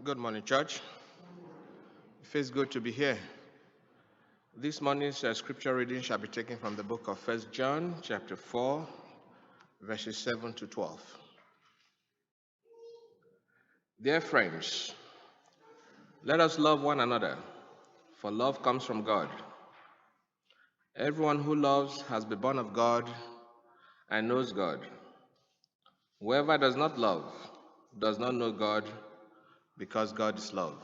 Good morning, church. It feels good to be here. This morning's scripture reading shall be taken from the book of 1 John, chapter 4, verses 7 to 12. Dear friends, let us love one another, for love comes from God. Everyone who loves has been born of God and knows God. Whoever does not love does not know God, because God is love.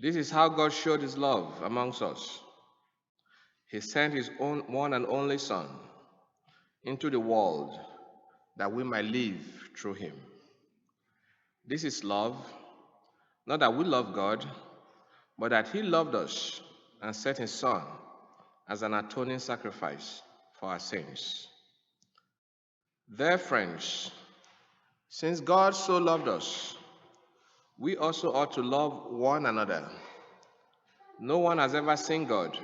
This is how God showed his love amongst us. He sent his own one and only Son into the world that we might live through him. This is love, not that we love God, but that he loved us and sent his Son as an atoning sacrifice for our sins. Dear friends, since God so loved us, we also ought to love one another. No one has ever seen God,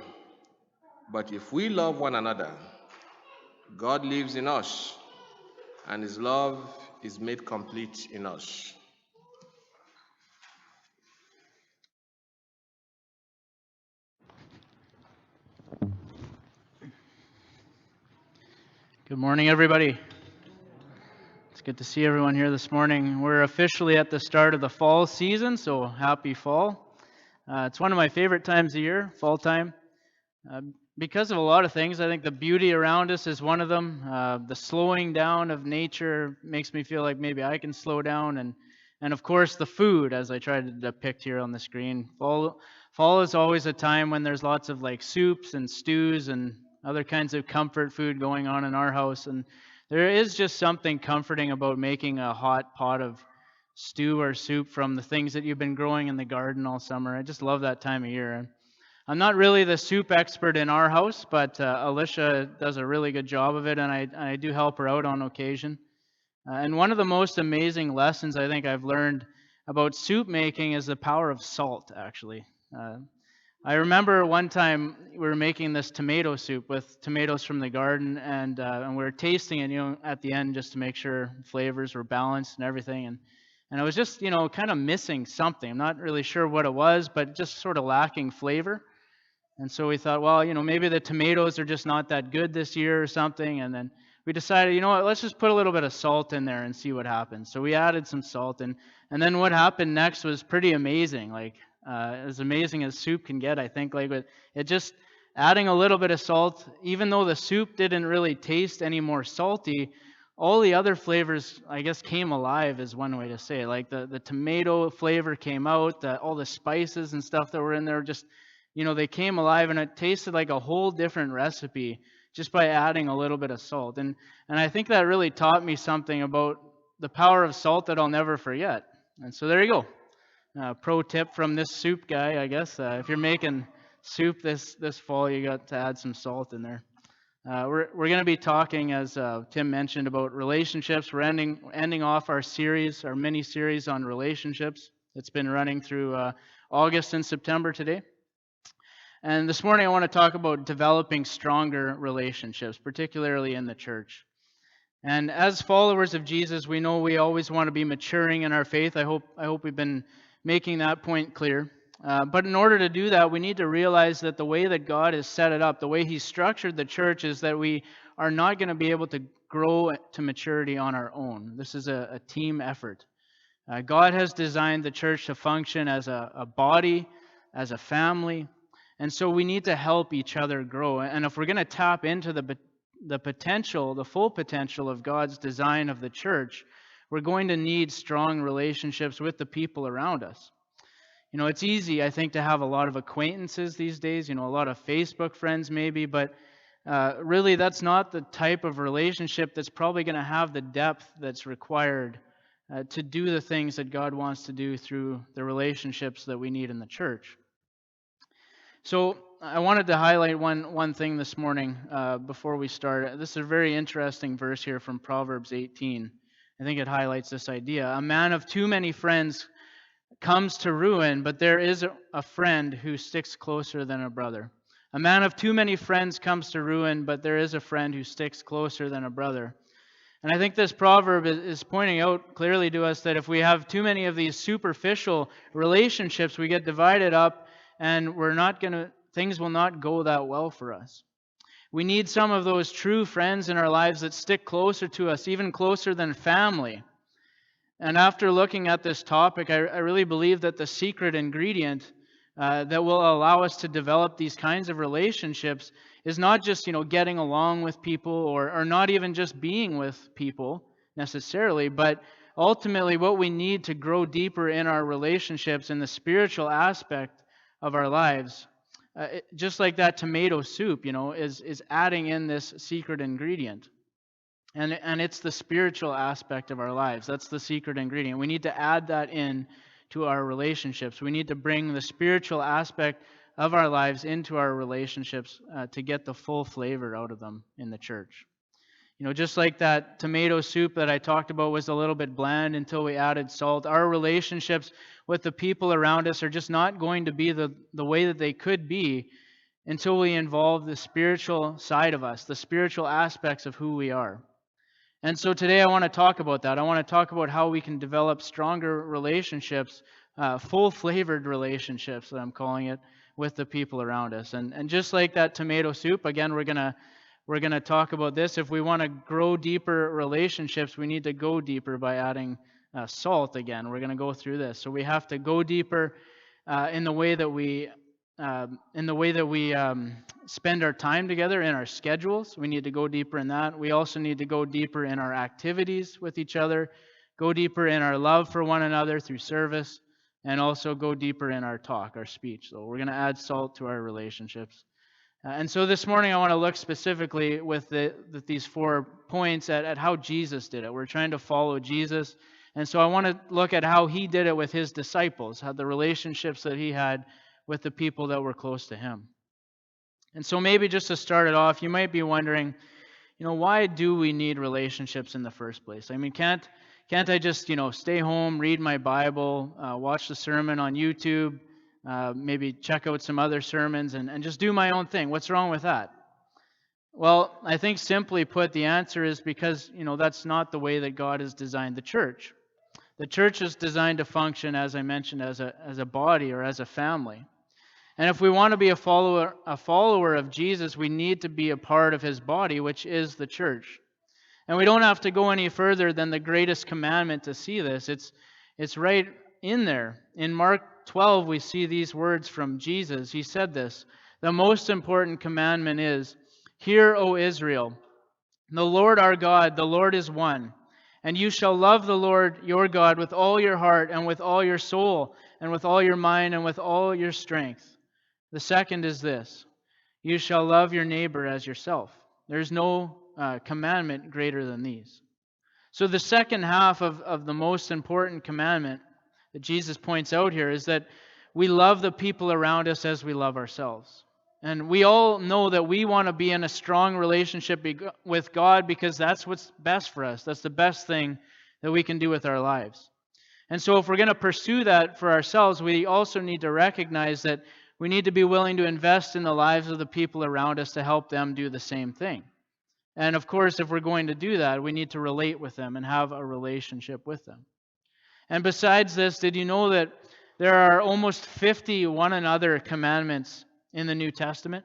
but if we love one another, God lives in us, and his love is made complete in us. Good morning, everybody. It's good to see everyone here this morning. We're officially at the start of the fall season, so happy fall. It's one of my favorite times of year, fall time. Because of a lot of things, I think the beauty around us is one of them. The slowing down of nature makes me feel like maybe I can slow down, and of course the food, as I try to depict here on the screen. Fall is always a time when there's lots of like soups and stews and other kinds of comfort food going on in our house, and there is just something comforting about making a hot pot of stew or soup from the things that you've been growing in the garden all summer. I just love that time of year. I'm not really the soup expert in our house, but Alicia does a really good job of it, and I do help her out on occasion. And one of the most amazing lessons I think I've learned about soup making is the power of salt, actually. I remember one time we were making this tomato soup with tomatoes from the garden, and we were tasting it, at the end just to make sure flavors were balanced and everything. And I was just, kind of missing something. I'm not really sure what it was, but just sort of lacking flavor. And so we thought, well, maybe the tomatoes are just not that good this year or something. And then we decided, you know what, let's just put a little bit of salt in there and see what happens. So we added some salt, and then what happened next was pretty amazing. Like as amazing as soup can get, I think. Like it just adding a little bit of salt, even though the soup didn't really taste any more salty, all the other flavors, I guess, came alive is one way to say it. Like the tomato flavor came out, all the spices and stuff that were in there just, they came alive, and it tasted like a whole different recipe just by adding a little bit of salt. And I think that really taught me something about the power of salt that I'll never forget. And so there you go. Pro tip from this soup guy, I guess. If you're making soup this fall, you got to add some salt in there. We're going to be talking, as Tim mentioned, about relationships. We're ending off our series, our mini series on relationships. It's been running through August and September today. And this morning I want to talk about developing stronger relationships, particularly in the church. And as followers of Jesus, we know we always want to be maturing in our faith. I hope we've been making that point clear. But in order to do that, we need to realize that the way that God has set it up, the way He's structured the church, is that we are not going to be able to grow to maturity on our own. This is a team effort. God has designed the church to function as a body, as a family. And so we need to help each other grow. And if we're going to tap into the potential, the full potential of God's design of the church, we're going to need strong relationships with the people around us. It's easy, I think, to have a lot of acquaintances these days, a lot of Facebook friends maybe, but really that's not the type of relationship that's probably going to have the depth that's required to do the things that God wants to do through the relationships that we need in the church. So I wanted to highlight one thing this morning before we start. This is a very interesting verse here from Proverbs 18. I think it highlights this idea. A man of too many friends comes to ruin, but there is a friend who sticks closer than a brother. A man of too many friends comes to ruin, but there is a friend who sticks closer than a brother. And I think this proverb is pointing out clearly to us that if we have too many of these superficial relationships, we get divided up and things will not go that well for us. We need some of those true friends in our lives that stick closer to us, even closer than family. And after looking at this topic, I really believe that the secret ingredient that will allow us to develop these kinds of relationships is not just, getting along with people or not even just being with people necessarily, but ultimately what we need to grow deeper in our relationships in the spiritual aspect of our lives. Just like that tomato soup, is adding in this secret ingredient. And it's the spiritual aspect of our lives. That's the secret ingredient. We need to add that in to our relationships. We need to bring the spiritual aspect of our lives into our relationships to get the full flavor out of them in the church. Just like that tomato soup that I talked about was a little bit bland until we added salt, our relationships with the people around us are just not going to be the way that they could be until we involve the spiritual side of us, the spiritual aspects of who we are. And so today I want to talk about that. I want to talk about how we can develop stronger relationships, full-flavored relationships that I'm calling it, with the people around us. And just like that tomato soup, again, we're gonna talk about this. If we want to grow deeper relationships, we need to go deeper by adding salt again. We're going to go through this. So we have to go deeper in the way that we spend our time together in our schedules. We need to go deeper in that. We also need to go deeper in our activities with each other, go deeper in our love for one another through service, and also go deeper in our talk, our speech. So we're going to add salt to our relationships. And so this morning I want to look specifically with these 4 points at how Jesus did it. We're trying to follow Jesus. And so I want to look at how he did it with his disciples, how the relationships that he had with the people that were close to him. And so maybe just to start it off, you might be wondering, why do we need relationships in the first place? I mean, can't I just, stay home, read my Bible, watch the sermon on YouTube, maybe check out some other sermons and just do my own thing? What's wrong with that? Well, I think simply put, the answer is because, that's not the way that God has designed the church. The church is designed to function, as I mentioned, as a body or as a family. And if we want to be a follower of Jesus, we need to be a part of his body, which is the church. And we don't have to go any further than the greatest commandment to see this. It's right in there. In Mark 12, we see these words from Jesus. He said this: "The most important commandment is, 'Hear, O Israel, the Lord our God, the Lord is one. And you shall love the Lord your God with all your heart and with all your soul and with all your mind and with all your strength. The second is this: you shall love your neighbor as yourself.' There's no commandment greater than these." So the second half of the most important commandment that Jesus points out here is that we love the people around us as we love ourselves. And we all know that we want to be in a strong relationship with God because that's what's best for us. That's the best thing that we can do with our lives. And so if we're going to pursue that for ourselves, we also need to recognize that we need to be willing to invest in the lives of the people around us to help them do the same thing. And of course, if we're going to do that, we need to relate with them and have a relationship with them. And besides this, did you know that there are almost 50 one another commandments in the New Testament?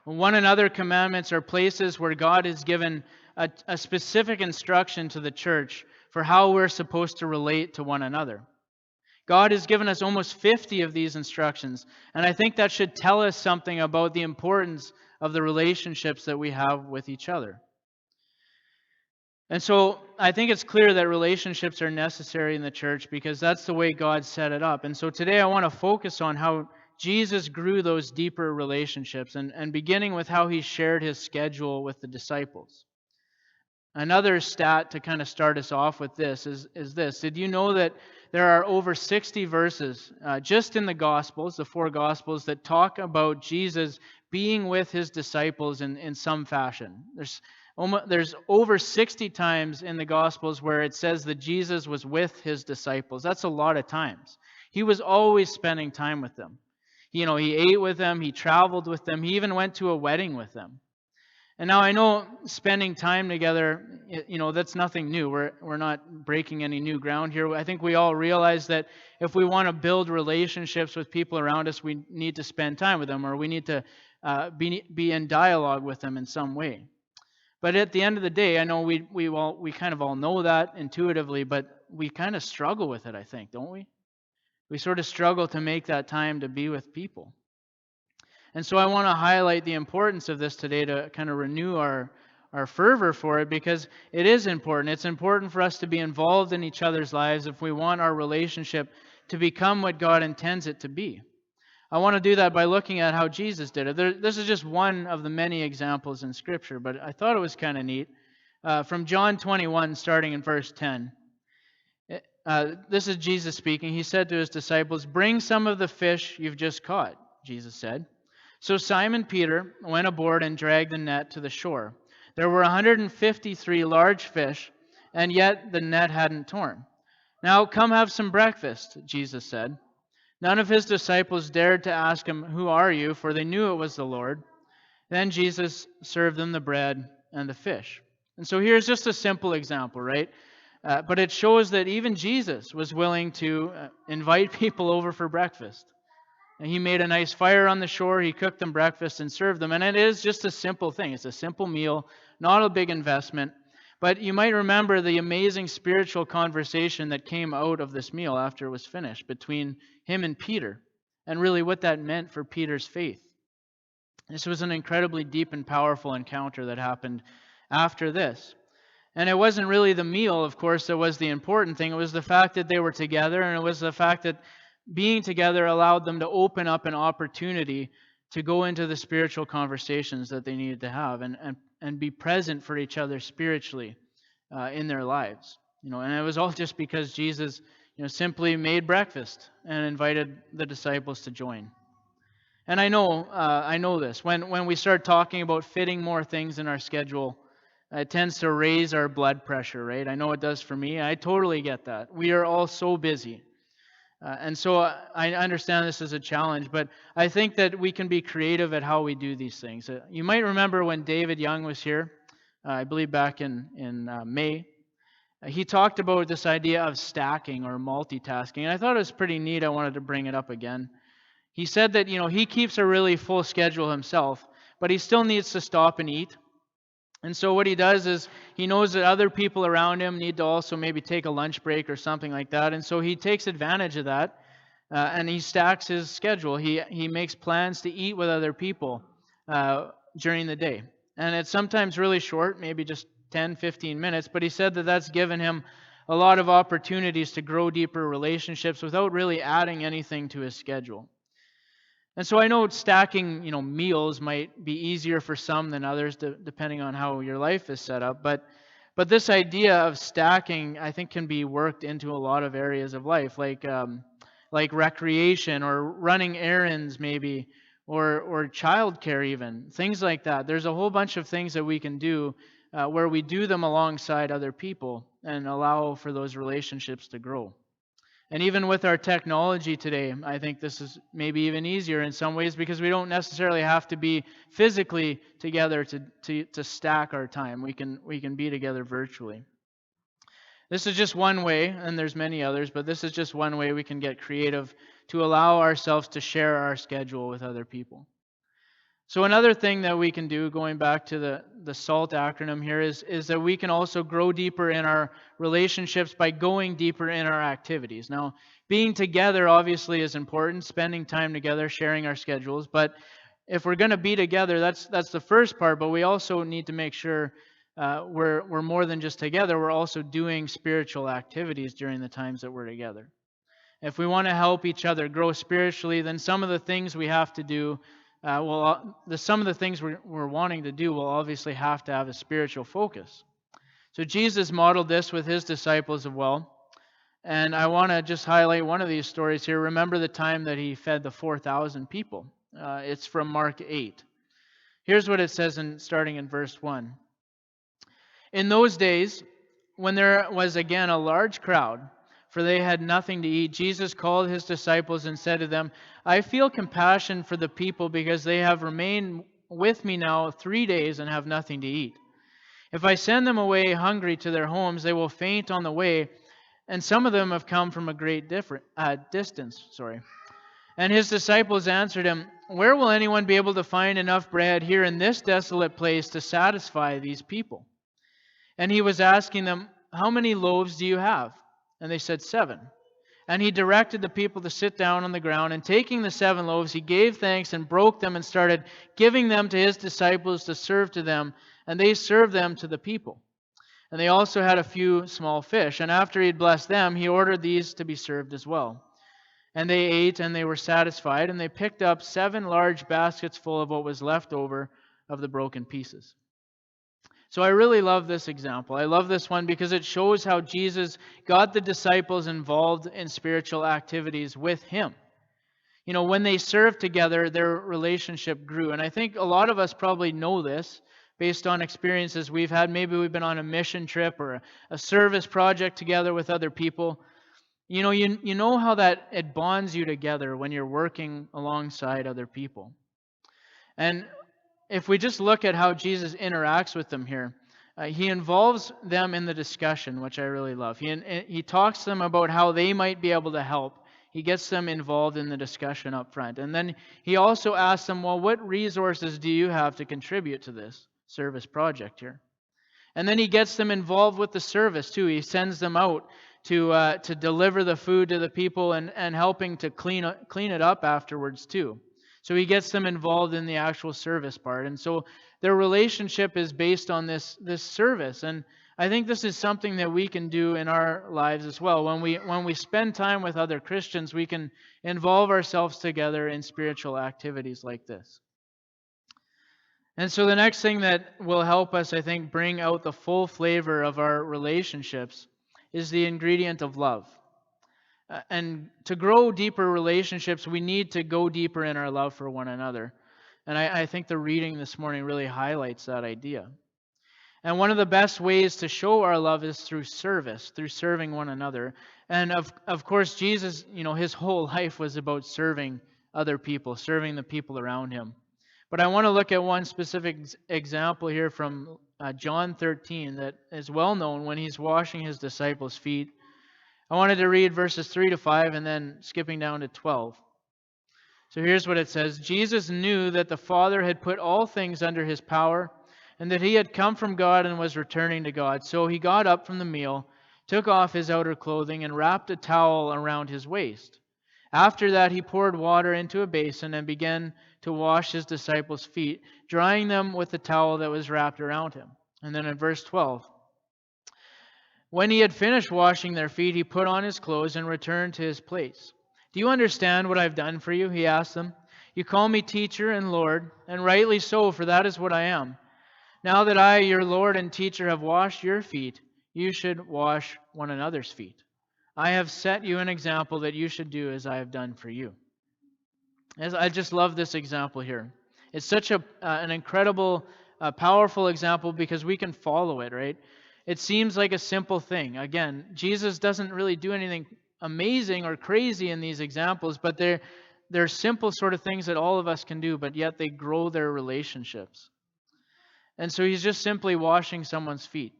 One another commandments are places where God has given a specific instruction to the church for how we're supposed to relate to one another. God has given us almost 50 of these instructions, and I think that should tell us something about the importance of the relationships that we have with each other. And so I think it's clear that relationships are necessary in the church because that's the way God set it up. And so today I want to focus on how Jesus grew those deeper relationships and beginning with how he shared his schedule with the disciples. Another stat to kind of start us off with this is this. Did you know that there are over 60 verses just in the Gospels, the 4 Gospels, that talk about Jesus being with his disciples in some fashion? There's over 60 times in the Gospels where it says that Jesus was with his disciples. That's a lot of times. He was always spending time with them. He ate with them. He traveled with them. He even went to a wedding with them. And now I know spending time together, that's nothing new. We're not breaking any new ground here. I think we all realize that if we want to build relationships with people around us, we need to spend time with them, or we need to be in dialogue with them in some way. But at the end of the day, I know we kind of all know that intuitively, but we kind of struggle with it, I think, don't we? We sort of struggle to make that time to be with people. And so I want to highlight the importance of this today to kind of renew our fervor for it, because it is important. It's important for us to be involved in each other's lives if we want our relationship to become what God intends it to be. I want to do that by looking at how Jesus did it. This is just one of the many examples in Scripture, but I thought it was kind of neat. From John 21, starting in verse 10. This is Jesus speaking. He said to his disciples, "Bring some of the fish you've just caught," Jesus said. So Simon Peter went aboard and dragged the net to the shore. There were 153 large fish, and yet the net hadn't torn. "Now come have some breakfast," Jesus said. None of his disciples dared to ask him, "Who are you?" for they knew it was the Lord. Then Jesus served them the bread and the fish. And so here's just a simple example, right? But it shows that even Jesus was willing to invite people over for breakfast. And he made a nice fire on the shore, he cooked them breakfast and served them. And it is just a simple thing. It's a simple meal, not a big investment. But you might remember the amazing spiritual conversation that came out of this meal after it was finished between him and Peter, and really what that meant for Peter's faith. This was an incredibly deep and powerful encounter that happened after this. And it wasn't really the meal, of course, that was the important thing. It was the fact that they were together, and it was the fact that being together allowed them to open up an opportunity to go into the spiritual conversations that they needed to have, and be present for each other spiritually in their lives. And it was all just because Jesus simply made breakfast and invited the disciples to join. And I know this. When we start talking about fitting more things in our schedule, it tends to raise our blood pressure, right? I know it does for me. I totally get that. We are all so busy. And so I understand this is a challenge, but I think that we can be creative at how we do these things. You might remember when David Young was here, I believe back in May, he talked about this idea of stacking or multitasking. And I thought it was pretty neat. I wanted to bring it up again. He said that, he keeps a really full schedule himself, but he still needs to stop and eat. And so what he does is he knows that other people around him need to also maybe take a lunch break or something like that. And so he takes advantage of that, and he stacks his schedule. He makes plans to eat with other people during the day. And it's sometimes really short, maybe just 10, 15 minutes. But he said that that's given him a lot of opportunities to grow deeper relationships without really adding anything to his schedule. And so I know stacking, meals might be easier for some than others, depending on how your life is set up. But this idea of stacking, I think, can be worked into a lot of areas of life, like recreation or running errands, maybe, or childcare, even things like that. There's a whole bunch of things that we can do where we do them alongside other people and allow for those relationships to grow. And even with our technology today, I think this is maybe even easier in some ways, because we don't necessarily have to be physically together to stack our time. We can be together virtually. This is just one way, and there's many others, but this is just one way we can get creative to allow ourselves to share our schedule with other people. So another thing that we can do, going back to the SALT acronym here, is that we can also grow deeper in our relationships by going deeper in our activities. Now, being together obviously is important, spending time together, sharing our schedules, but if we're going to be together, that's the first part, but we also need to make sure we're more than just together, we're also doing spiritual activities during the times that we're together. If we want to help each other grow spiritually, then some of the things we have to do some of the things we're wanting to do will obviously have to have a spiritual focus. So Jesus modeled this with his disciples as well. And I want to just highlight one of these stories here. Remember the time that he fed the 4,000 people. It's from Mark 8. Here's what it says starting in verse 1. In those days, when there was again a large crowd, for they had nothing to eat, Jesus called his disciples and said to them, I feel compassion for the people because they have remained with me now 3 days and have nothing to eat. If I send them away hungry to their homes, they will faint on the way, and some of them have come from a great distance. And his disciples answered him, "Where will anyone be able to find enough bread here in this desolate place to satisfy these people?" And he was asking them, "How many loaves do you have?" And they said, "7." And he directed the people to sit down on the ground, and taking the 7 loaves, he gave thanks and broke them and started giving them to his disciples to serve to them, and they served them to the people. And they also had a few small fish, and after he had blessed them, he ordered these to be served as well. And they ate, and they were satisfied, and they picked up 7 large baskets full of what was left over of the broken pieces. So I really love this example. I love this one because it shows how Jesus got the disciples involved in spiritual activities with him. You know, when they served together, their relationship grew. And I think a lot of us probably know this based on experiences we've had. Maybe we've been on a mission trip or a service project together with other people. You know how that it bonds you together when you're working alongside other people. And if we just look at how Jesus interacts with them here, he involves them in the discussion, which I really love. He talks to them about how they might be able to help. He gets them involved in the discussion up front. And then he also asks them, well, what resources do you have to contribute to this service project here? And then he gets them involved with the service too. He sends them out to deliver the food to the people and helping to clean it up afterwards too. So he gets them involved in the actual service part. And so their relationship is based on this service. And I think this is something that we can do in our lives as well. When we spend time with other Christians, we can involve ourselves together in spiritual activities like this. And so the next thing that will help us, I think, bring out the full flavor of our relationships is the ingredient of love. And to grow deeper relationships, we need to go deeper in our love for one another. And I think the reading this morning really highlights that idea. And one of the best ways to show our love is through service, through serving one another. And of course, Jesus, his whole life was about serving other people, serving the people around him. But I want to look at one specific example here from John 13 that is well known when he's washing his disciples' feet. I wanted to read verses 3 to 5 and then skipping down to 12. So here's what it says. Jesus knew that the Father had put all things under his power and that he had come from God and was returning to God. So he got up from the meal, took off his outer clothing, and wrapped a towel around his waist. After that, he poured water into a basin and began to wash his disciples' feet, drying them with the towel that was wrapped around him. And then in verse 12, when he had finished washing their feet, he put on his clothes and returned to his place. "Do you understand what I've done for you?" he asked them. "You call me teacher and Lord, and rightly so, for that is what I am. Now that I, your Lord and teacher, have washed your feet, you should wash one another's feet. I have set you an example that you should do as I have done for you." I just love this example here. It's such an incredible, powerful example because we can follow it, right? It seems like a simple thing. Again, Jesus doesn't really do anything amazing or crazy in these examples, but they're simple sort of things that all of us can do, but yet they grow their relationships. And so he's just simply washing someone's feet.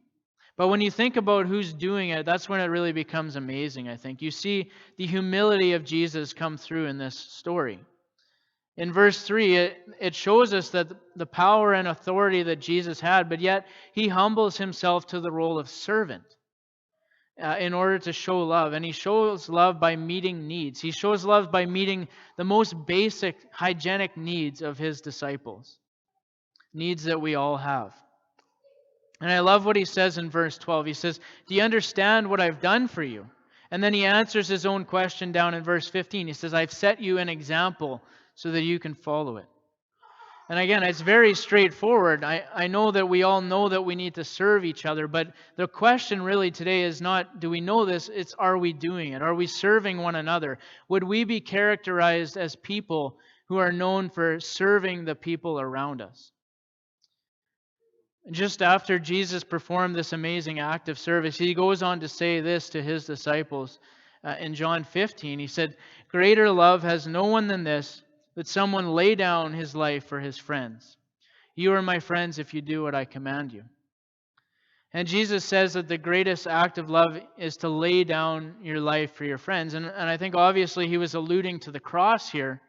But when you think about who's doing it, that's when it really becomes amazing, I think. You see the humility of Jesus come through in this story. In verse 3, it shows us that the power and authority that Jesus had, but yet he humbles himself to the role of servant in order to show love. And he shows love by meeting needs. He shows love by meeting the most basic hygienic needs of his disciples, needs that we all have. And I love what he says in verse 12. He says, "Do you understand what I've done for you?" And then he answers his own question down in verse 15. He says, "I've set you an example so that you can follow it." And again, it's very straightforward. I know that we all know that we need to serve each other, but the question really today is not, do we know this? It's, are we doing it? Are we serving one another? Would we be characterized as people who are known for serving the people around us? Just after Jesus performed this amazing act of service, he goes on to say this to his disciples in John 15. He said, "Greater love has no one than this, that someone lay down his life for his friends. You are my friends if you do what I command you. And Jesus says that the greatest act of love is to lay down your life for your friends. And I think obviously he was alluding to the cross here.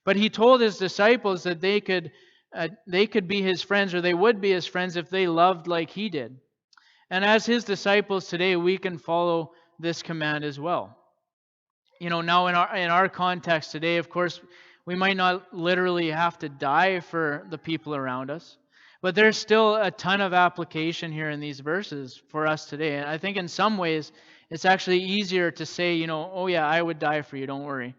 But he told his disciples that they could be his friends, or they would be his friends if they loved like he did. And as his disciples today, we can follow this command as well. Now in our context today, of course, we might not literally have to die for the people around us, but there's still a ton of application here in these verses for us today. And I think in some ways, it's actually easier to say, oh yeah, I would die for you, don't worry,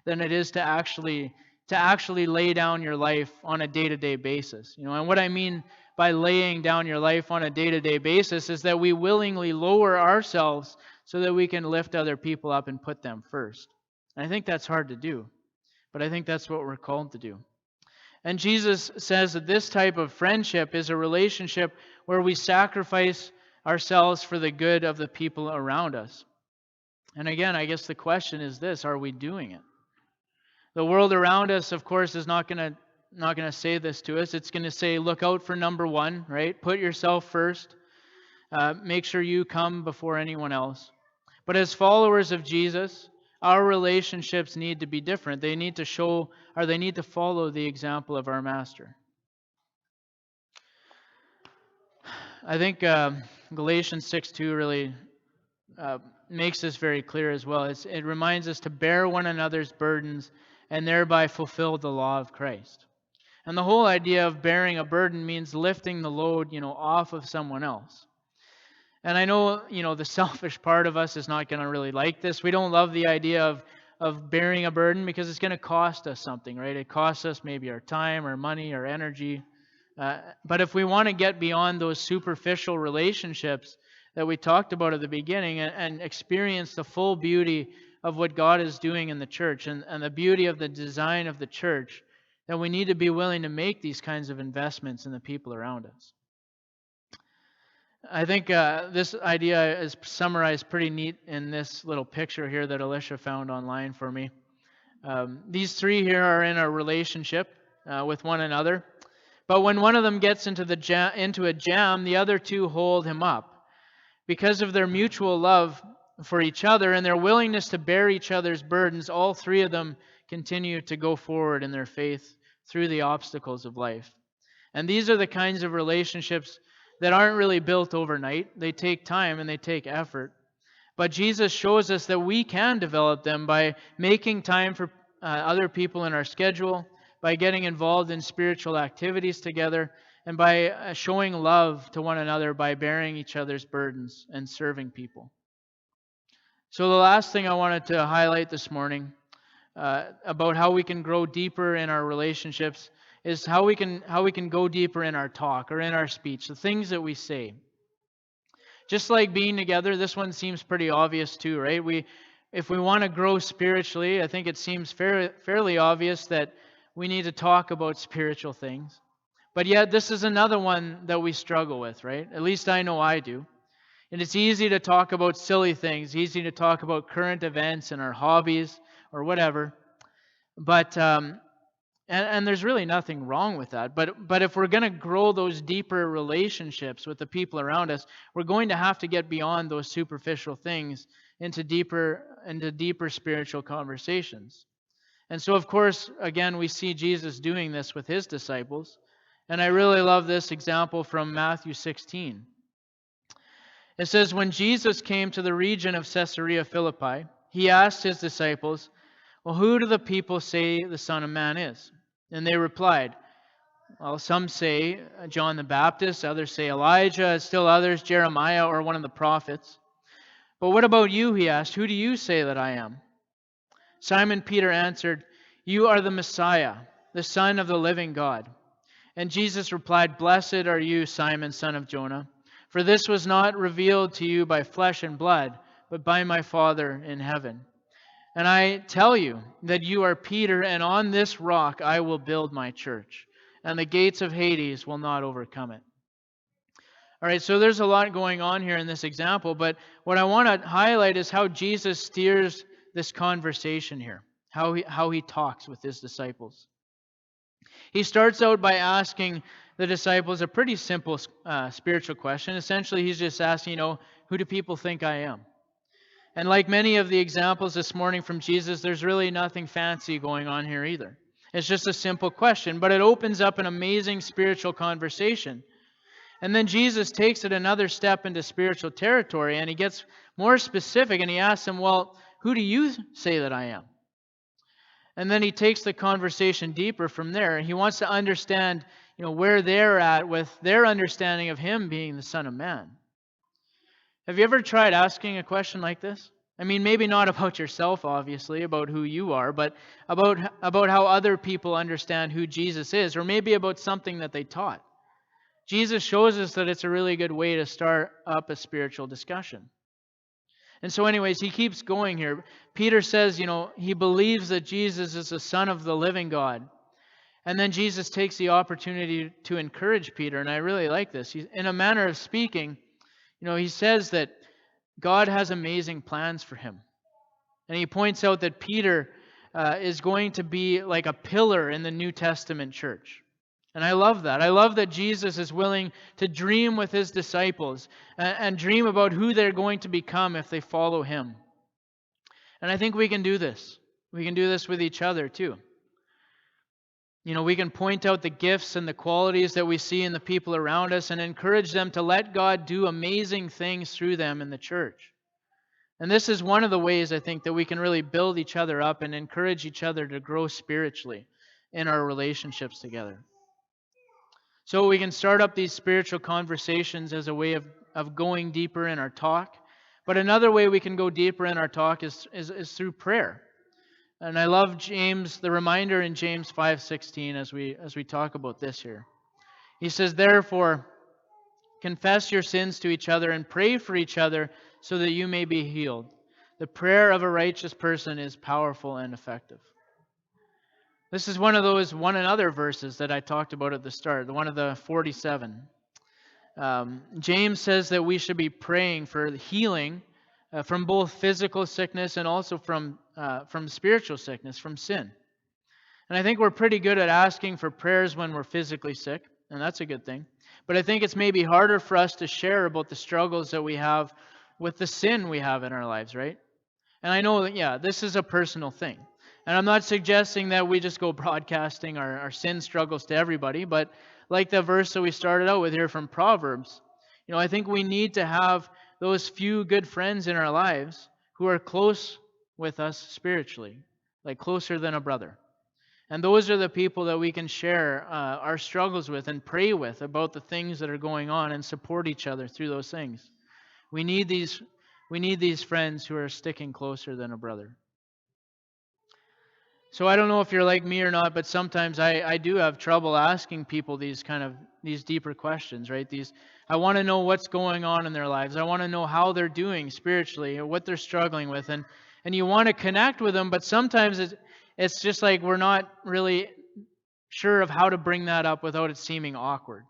than it is to actually lay down your life on a day-to-day basis. And what I mean by laying down your life on a day-to-day basis is that we willingly lower ourselves so that we can lift other people up and put them first. And I think that's hard to do, but I think that's what we're called to do. And Jesus says that this type of friendship is a relationship where we sacrifice ourselves for the good of the people around us. And again, I guess the question is this: are we doing it? The world around us, of course, is not going to say this to us. It's going to say, look out for number one, right? Put yourself first. Make sure you come before anyone else. But as followers of Jesus, our relationships need to be different. They need to follow the example of our Master. I think Galatians 6:2 really makes this very clear as well. It reminds us to bear one another's burdens and thereby fulfill the law of Christ. And the whole idea of bearing a burden means lifting the load, off of someone else. And I know, the selfish part of us is not going to really like this. We don't love the idea of bearing a burden because it's going to cost us something, right? It costs us maybe our time or money or energy. But if we want to get beyond those superficial relationships that we talked about at the beginning and experience the full beauty of what God is doing in the church and the beauty of the design of the church, then we need to be willing to make these kinds of investments in the people around us. I think this idea is summarized pretty neat in this little picture here that Alicia found online for me. These three here are in a relationship with one another. But when one of them gets into a jam, the other two hold him up. Because of their mutual love for each other and their willingness to bear each other's burdens, all three of them continue to go forward in their faith through the obstacles of life. And these are the kinds of relationships that aren't really built overnight. They take time and they take effort. But Jesus shows us that we can develop them by making time for other people in our schedule, by getting involved in spiritual activities together, and by showing love to one another by bearing each other's burdens and serving people. So the last thing I wanted to highlight this morning about how we can grow deeper in our relationships is how we can go deeper in our talk or in our speech, the things that we say. Just like being together, this one seems pretty obvious too, right? If we want to grow spiritually, I think it seems fairly obvious that we need to talk about spiritual things. But yet, this is another one that we struggle with, right? At least I know I do. And it's easy to talk about silly things, easy to talk about current events and our hobbies or whatever. But and there's really nothing wrong with that. But if we're going to grow those deeper relationships with the people around us, we're going to have to get beyond those superficial things into deeper spiritual conversations. And so, of course, again, we see Jesus doing this with his disciples. And I really love this example from Matthew 16. It says, when Jesus came to the region of Caesarea Philippi, he asked his disciples, well, who do the people say the Son of Man is? And they replied, well, some say John the Baptist, others say Elijah, still others Jeremiah or one of the prophets. But what about you, he asked, who do you say that I am? Simon Peter answered, you are the Messiah, the Son of the living God. And Jesus replied, blessed are you, Simon, son of Jonah, for this was not revealed to you by flesh and blood, but by my Father in heaven. And I tell you that you are Peter, and on this rock I will build my church, and the gates of Hades will not overcome it. All right, so there's a lot going on here in this example, but what I want to highlight is how Jesus steers this conversation here, how he talks with his disciples. He starts out by asking the disciples a pretty simple spiritual question. Essentially, he's just asking, who do people think I am? And like many of the examples this morning from Jesus, there's really nothing fancy going on here either. It's just a simple question, but it opens up an amazing spiritual conversation. And then Jesus takes it another step into spiritual territory, and he gets more specific, and he asks them, well, who do you say that I am? And then he takes the conversation deeper from there. He wants to understand, where they're at with their understanding of him being the Son of Man. Have you ever tried asking a question like this? I mean, maybe not about yourself, obviously, about who you are, but about how other people understand who Jesus is, or maybe about something that they taught. Jesus shows us that it's a really good way to start up a spiritual discussion. And so anyways, he keeps going here. Peter says, he believes that Jesus is the Son of the living God. And then Jesus takes the opportunity to encourage Peter, and I really like this. In a manner of speaking, he says that God has amazing plans for him. And he points out that Peter is going to be like a pillar in the New Testament church. And I love that. I love that Jesus is willing to dream with his disciples and dream about who they're going to become if they follow him. And I think we can do this. We can do this with each other too. We can point out the gifts and the qualities that we see in the people around us and encourage them to let God do amazing things through them in the church. And this is one of the ways, I think, that we can really build each other up and encourage each other to grow spiritually in our relationships together. So we can start up these spiritual conversations as a way of going deeper in our talk. But another way we can go deeper in our talk is through prayer. And I love the reminder in James 5:16 as we talk about this here. He says, "Therefore, confess your sins to each other and pray for each other so that you may be healed. The prayer of a righteous person is powerful and effective." This is one of those one another verses that I talked about at the start, one of the 47. James says that we should be praying for healing from both physical sickness and also from spiritual sickness, from sin. And I think we're pretty good at asking for prayers when we're physically sick, and that's a good thing. But I think it's maybe harder for us to share about the struggles that we have with the sin we have in our lives, right? And I know that, this is a personal thing. And I'm not suggesting that we just go broadcasting our sin struggles to everybody, but like the verse that we started out with here from Proverbs, I think we need to have those few good friends in our lives who are close with us spiritually, like closer than a brother. And those are the people that we can share our struggles with and pray with about the things that are going on and support each other through those things. We need these friends who are sticking closer than a brother. So I don't know if you're like me or not, but sometimes I do have trouble asking people these deeper questions, right? I want to know what's going on in their lives. I want to know how they're doing spiritually or what they're struggling with. And you want to connect with them, but sometimes it's just like we're not really sure of how to bring that up without it seeming awkward.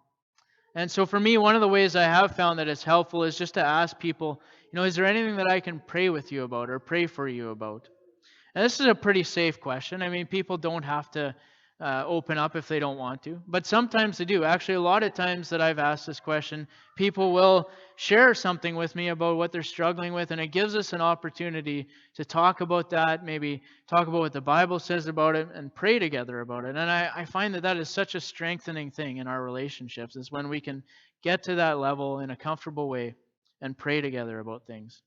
And so for me, one of the ways I have found that it's helpful is just to ask people, is there anything that I can pray with you about or pray for you about? And this is a pretty safe question. I mean, people don't have to open up if they don't want to. But sometimes they do. Actually, a lot of times that I've asked this question, people will share something with me about what they're struggling with. And it gives us an opportunity to talk about that, maybe talk about what the Bible says about it, and pray together about it. And I find that is such a strengthening thing in our relationships, is when we can get to that level in a comfortable way and pray together about things.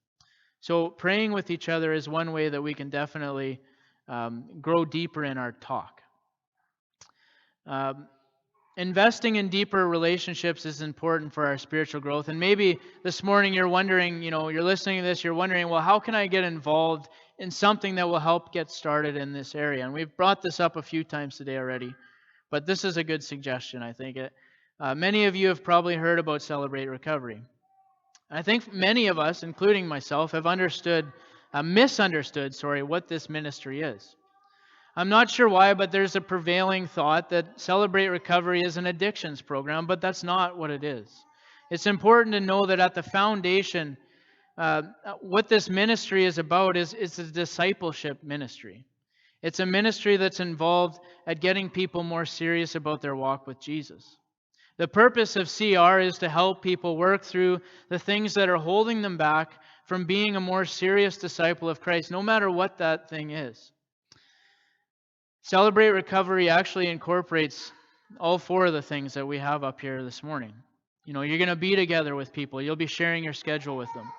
So praying with each other is one way that we can definitely grow deeper in our talk. Investing in deeper relationships is important for our spiritual growth. And maybe this morning you're wondering, you're listening to this, you're wondering, well, how can I get involved in something that will help get started in this area? And we've brought this up a few times today already, but this is a good suggestion, I think. Many of you have probably heard about Celebrate Recovery. I think many of us, including myself, have misunderstood what this ministry is. I'm not sure why, but there's a prevailing thought that Celebrate Recovery is an addictions program, but that's not what it is. It's important to know that at the foundation, what this ministry is about is a discipleship ministry. It's a ministry that's involved at getting people more serious about their walk with Jesus. The purpose of CR is to help people work through the things that are holding them back from being a more serious disciple of Christ, no matter what that thing is. Celebrate Recovery actually incorporates all four of the things that we have up here this morning. You're going to be together with people. You'll be sharing your schedule with them.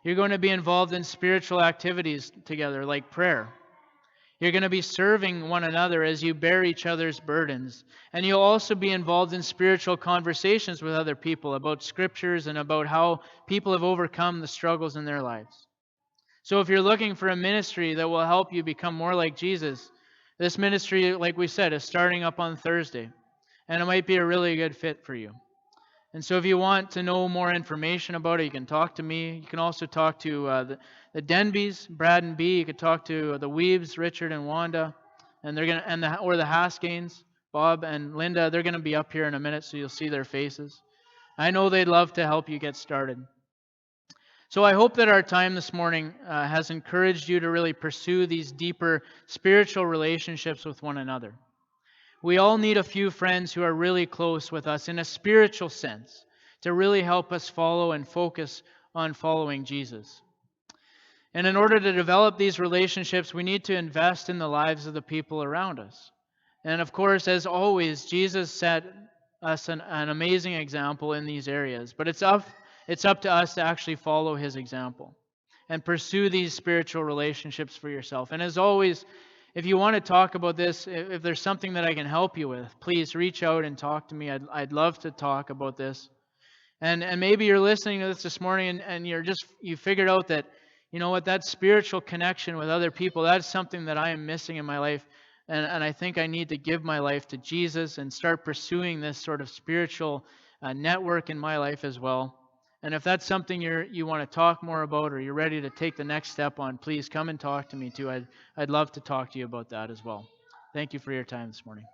You're going to be involved in spiritual activities together, like prayer. You're going to be serving one another as you bear each other's burdens. And you'll also be involved in spiritual conversations with other people about scriptures and about how people have overcome the struggles in their lives. So if you're looking for a ministry that will help you become more like Jesus, this ministry, like we said, is starting up on Thursday. And it might be a really good fit for you. And so if you want to know more information about it, you can talk to me. You can also talk to the Denbys, Brad and B. You could talk to the Weebs, Richard and Wanda, and or the Haskanes, Bob and Linda. They're going to be up here in a minute, so you'll see their faces. I know they'd love to help you get started. So I hope that our time this morning has encouraged you to really pursue these deeper spiritual relationships with one another. We all need a few friends who are really close with us in a spiritual sense to really help us follow and focus on following Jesus. And in order to develop these relationships, we need to invest in the lives of the people around us. And of course, as always, Jesus set us an amazing example in these areas. But it's up to us to actually follow his example and pursue these spiritual relationships for yourself. And as always, if you want to talk about this, if there's something that I can help you with, please reach out and talk to me. I'd love to talk about this. And maybe you're listening to this morning and you figured out that, that spiritual connection with other people, that's something that I am missing in my life. And I think I need to give my life to Jesus and start pursuing this sort of spiritual network in my life as well. And if that's something you want to talk more about or you're ready to take the next step on, please come and talk to me too. I'd love to talk to you about that as well. Thank you for your time this morning.